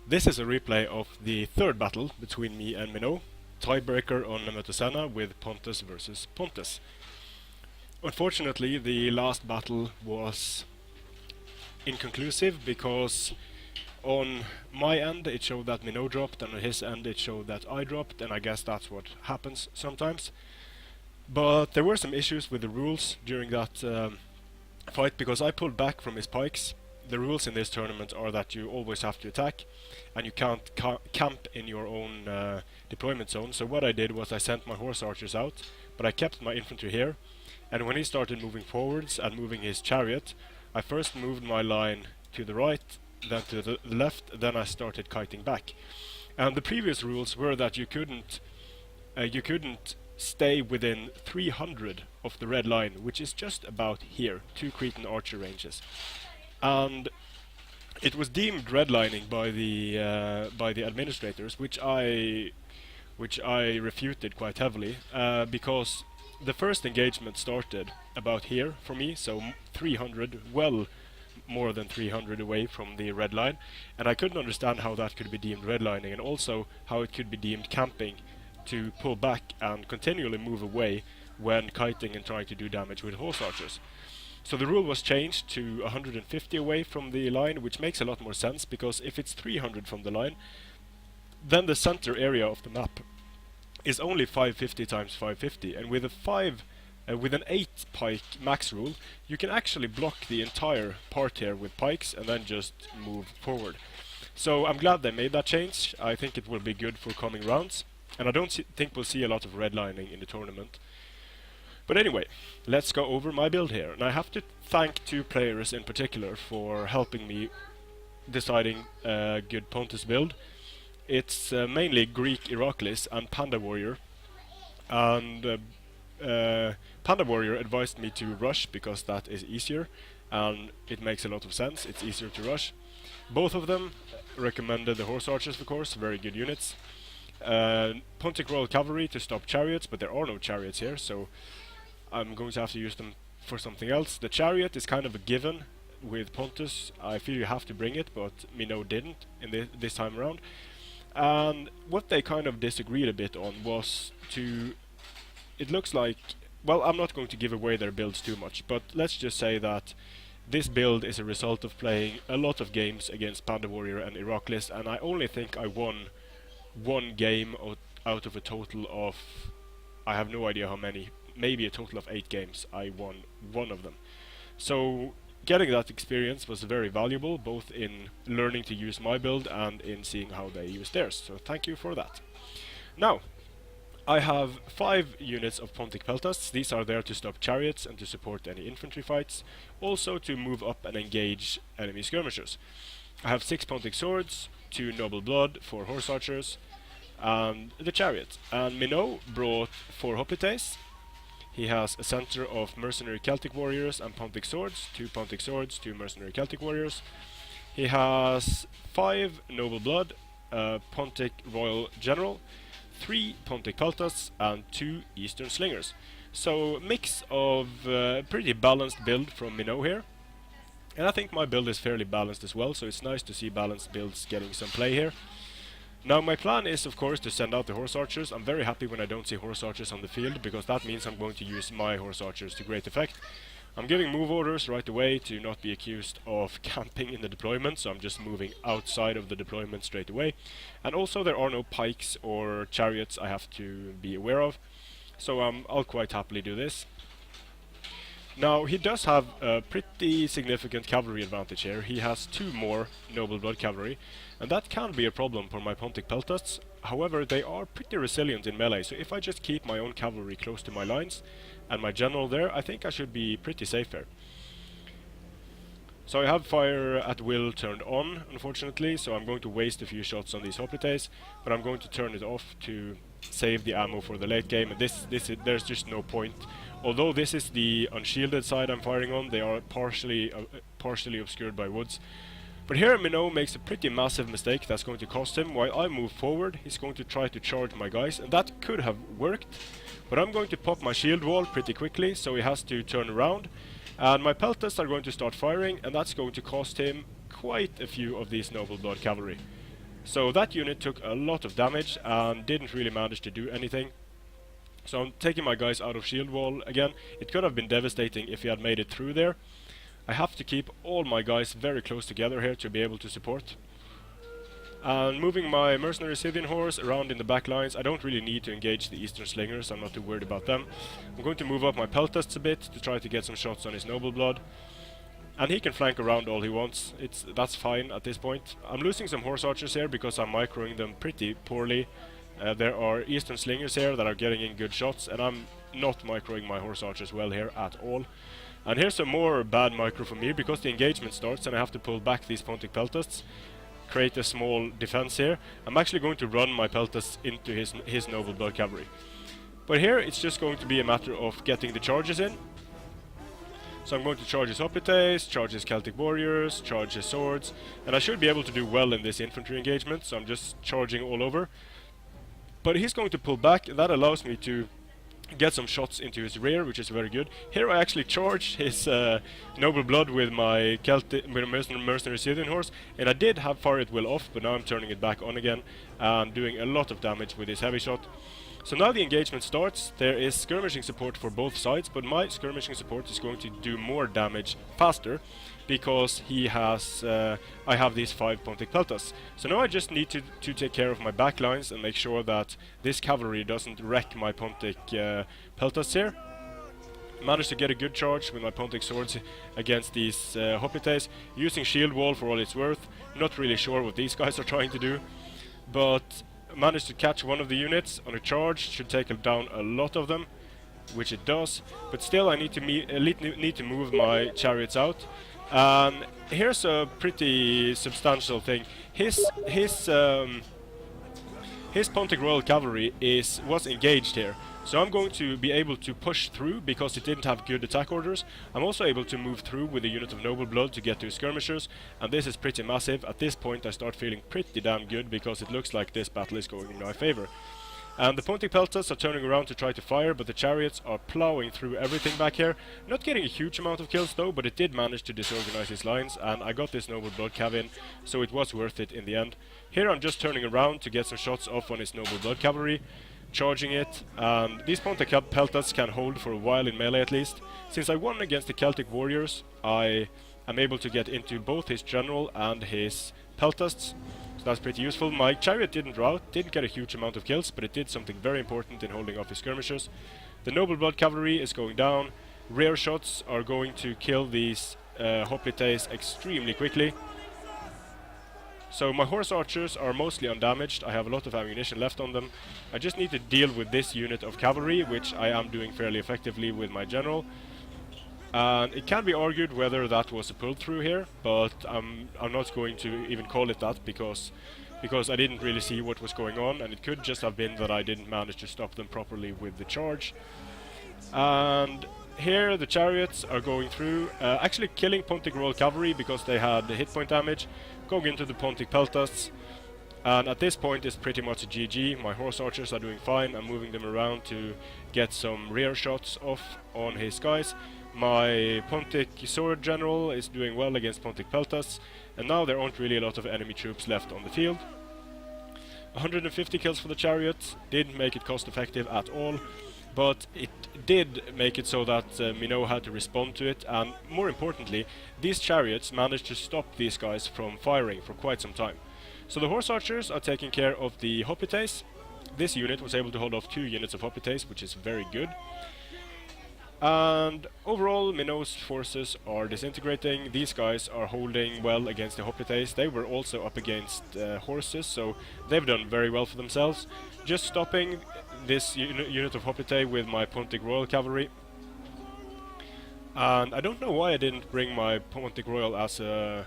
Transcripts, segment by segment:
This is a replay of the third battle between me and Minot, tiebreaker on Nemetocenna with Pontus versus Pontus. Unfortunately, the last battle was inconclusive because on my end it showed that Minot dropped, and on his end it showed that I dropped, and I guess that's what happens sometimes. But there were some issues with the rules during that fight because I pulled back from his pikes. The rules in this tournament are that you always have to attack, and you can't camp in your own deployment zone. So what I did was I sent my horse archers out, but I kept my infantry here. And when he started moving forwards and moving his chariot, I first moved my line to the right, then to the left, then I started kiting back. And the previous rules were that you couldn't stay within 300 of the red line, which is just about here, 2 Cretan archer ranges. And it was deemed redlining by the administrators, which I refuted quite heavily, because the first engagement started about here for me, so 300, well more than 300 away from the red line, and I couldn't understand how that could be deemed redlining, and also how it could be deemed camping to pull back and continually move away when kiting and trying to do damage with horse archers. So the rule was changed to 150 away from the line, which makes a lot more sense, because if it's 300 from the line, then the center area of the map is only 550 times 550, and with an 8 pike max rule, you can actually block the entire part here with pikes and then just move forward. So I'm glad they made that change. I think it will be good for coming rounds, and I don't think we'll see a lot of redlining in the tournament. But anyway, let's go over my build here, and I have to thank 2 players in particular for helping me deciding a good Pontus build. It's mainly Greek Iraklis and Panda Warrior, and Panda Warrior advised me to rush because that is easier, and it makes a lot of sense. It's easier to rush. Both of them recommended the horse archers, of course, very good units. Pontic Royal Cavalry to stop chariots, but there are no chariots here, so I'm going to have to use them for something else. The chariot is kind of a given with Pontus. I feel you have to bring it, but Minot didn't in this time around. And what they kind of disagreed a bit on was it looks like, well, I'm not going to give away their builds too much, but let's just say that this build is a result of playing a lot of games against Panda Warrior and Iraklis, and I only think I won 1 game out of a total of, I have no idea how many, maybe a total of 8 games. I won 1 of them. So getting that experience was very valuable, both in learning to use my build and in seeing how they use theirs, so thank you for that. Now, I have 5 units of Pontic Peltasts. These are there to stop chariots and to support any infantry fights, also to move up and engage enemy skirmishers. I have 6 Pontic Swords, 2 Noble Blood, 4 Horse Archers, and the chariot. And Minot brought 4 Hoplites. He has a center of Mercenary Celtic Warriors and Pontic Swords, 2 Pontic Swords, 2 Mercenary Celtic Warriors. He has 5 Noble Blood, Pontic Royal General, 3 Pontic Peltasts, and 2 Eastern Slingers. So mix of pretty balanced build from Minot here. And I think my build is fairly balanced as well, so it's nice to see balanced builds getting some play here. Now my plan is of course to send out the horse archers. I'm very happy when I don't see horse archers on the field, because that means I'm going to use my horse archers to great effect. I'm giving move orders right away to not be accused of camping in the deployment, so I'm just moving outside of the deployment straight away. And also there are no pikes or chariots I have to be aware of, so I'll quite happily do this. Now he does have a pretty significant cavalry advantage here. He has 2 more Noble Blood Cavalry, and that can be a problem for my Pontic Peltasts. However, they are pretty resilient in melee, so if I just keep my own cavalry close to my lines and my general there, I think I should be pretty safe here. So I have fire at will turned on, unfortunately, so I'm going to waste a few shots on these Hoplites, but I'm going to turn it off to save the ammo for the late game, and there's just no point. Although this is the unshielded side I'm firing on, they are partially obscured by woods. But here Minot makes a pretty massive mistake that's going to cost him. While I move forward, he's going to try to charge my guys, and that could have worked, but I'm going to pop my shield wall pretty quickly, so he has to turn around, and my peltasts are going to start firing, and that's going to cost him quite a few of these Noble Blood Cavalry. So that unit took a lot of damage and didn't really manage to do anything. So I'm taking my guys out of shield wall again. It could have been devastating if he had made it through there. I have to keep all my guys very close together here to be able to support. And moving my mercenary Scythian horse around in the back lines, I don't really need to engage the eastern slingers, I'm not too worried about them. I'm going to move up my peltasts a bit to try to get some shots on his noble blood. And he can flank around all he wants, that's fine at this point. I'm losing some horse archers here because I'm microing them pretty poorly. There are eastern slingers here that are getting in good shots, and I'm not microing my horse archers well here at all. And here's some more bad micro for me, because the engagement starts and I have to pull back these Pontic peltasts, create a small defense here. I'm actually going to run my peltasts into his noble blood cavalry. But here it's just going to be a matter of getting the charges in. So I'm going to charge his hoplites, charge his Celtic warriors, charge his swords, and I should be able to do well in this infantry engagement, so I'm just charging all over. But he's going to pull back, and that allows me to get some shots into his rear, which is very good. Here I actually charged his noble blood with my mercenary Scythian horse, and I did have fire at will off, but now I'm turning it back on again and doing a lot of damage with his heavy shot. So now the engagement starts. There is skirmishing support for both sides, but my skirmishing support is going to do more damage faster because he has I have these 5 Pontic peltas. So now I just need to take care of my back lines and make sure that this cavalry doesn't wreck my Pontic peltas here. Managed to get a good charge with my Pontic swords against these hoplites, using shield wall for all it's worth. Not really sure what these guys are trying to do, but managed to catch one of the units on a charge. Should take down a lot of them, which it does, but still I need to move my chariots out. Here's a pretty substantial thing. His Pontic Royal Cavalry was engaged here, so I'm going to be able to push through because it didn't have good attack orders. I'm also able to move through with a unit of noble blood to get to skirmishers, and this is pretty massive. At this point I start feeling pretty damn good because it looks like this battle is going in my favor. And the Pontic peltas are turning around to try to fire, but the chariots are plowing through everything back here. Not getting a huge amount of kills though, but it did manage to disorganize his lines, and I got this noble blood cav in, so it was worth it in the end. Here I'm just turning around to get some shots off on his noble blood cavalry, charging it, and these Pontic peltas can hold for a while in melee at least. Since I won against the Celtic warriors, I am able to get into both his general and his peltasts. So that's pretty useful. My chariot didn't rout, didn't get a huge amount of kills, but it did something very important in holding off his skirmishers. The noble blood cavalry is going down. Rear shots are going to kill these hoplites extremely quickly. So my horse archers are mostly undamaged. I have a lot of ammunition left on them. I just need to deal with this unit of cavalry, which I am doing fairly effectively with my general. And it can be argued whether that was a pull through here, but I'm not going to even call it that because I didn't really see what was going on, and it could just have been that I didn't manage to stop them properly with the charge. And here the chariots are going through, actually killing Pontic Royal Cavalry because they had the hit point damage, going into the Pontic peltasts. And at this point it's pretty much a GG. My horse archers are doing fine. I'm moving them around to get some rear shots off on his guys. My Pontic sword general is doing well against Pontic peltas, and now there aren't really a lot of enemy troops left on the field. 150 kills for the chariots, didn't make it cost effective at all, but it did make it so that Minot had to respond to it, and more importantly, these chariots managed to stop these guys from firing for quite some time. So the horse archers are taking care of the hoplites. This unit was able to hold off 2 units of hoplites, which is very good. And overall, Minot's forces are disintegrating. These guys are holding well against the hoplites. They were also up against horses, so they've done very well for themselves. Just stopping this unit of hoplite with my Pontic Royal Cavalry. And I don't know why I didn't bring my Pontic Royal as a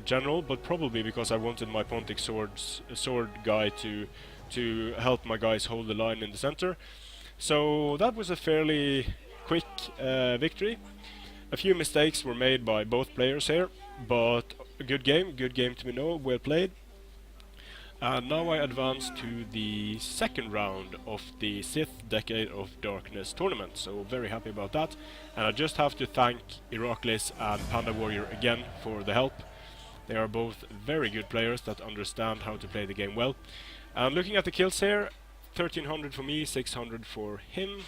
general, but probably because I wanted my Pontic sword guy to help my guys hold the line in the center. So that was a fairly quick victory. A few mistakes were made by both players here, but a good game to Minot, well played. And now I advance to the second round of the Sith Decade of Darkness tournament, so very happy about that. And I just have to thank Iraklis and Panda Warrior again for the help. They are both very good players that understand how to play the game well. And looking at the kills here, 1300 for me, 600 for him.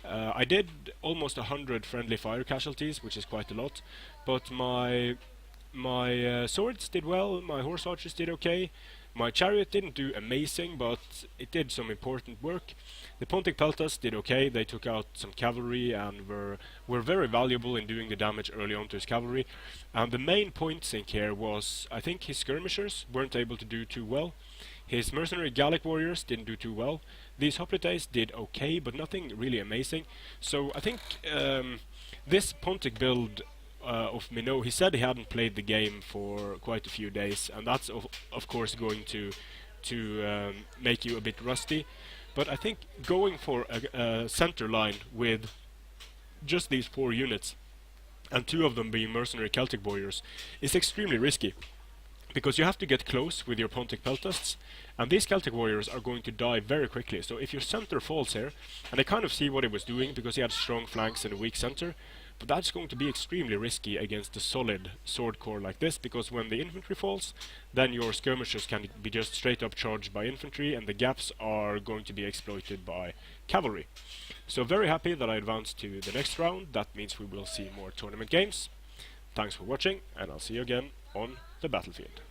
I did almost 100 friendly fire casualties, which is quite a lot, but my swords did well, my horse archers did okay, my chariot didn't do amazing, but it did some important work. The Pontic Peltas did okay, they took out some cavalry and were very valuable in doing the damage early on to his cavalry. And the main point sink here was, I think his skirmishers weren't able to do too well. His mercenary Gallic warriors didn't do too well. These hoplites did okay, but nothing really amazing. So I think this Pontic build of Minot, he said he hadn't played the game for quite a few days, and that's of course going to make you a bit rusty. But I think going for a center line with just these 4 units, and 2 of them being mercenary Celtic warriors, is extremely risky. Because you have to get close with your Pontic Peltasts, and these Celtic warriors are going to die very quickly. So if your center falls here, and I kind of see what he was doing because he had strong flanks and a weak center, but that's going to be extremely risky against a solid sword core like this, because when the infantry falls, then your skirmishers can be just straight up charged by infantry, and the gaps are going to be exploited by cavalry. So very happy that I advanced to the next round. That means we will see more tournament games. Thanks for watching, and I'll see you again on the battlefield.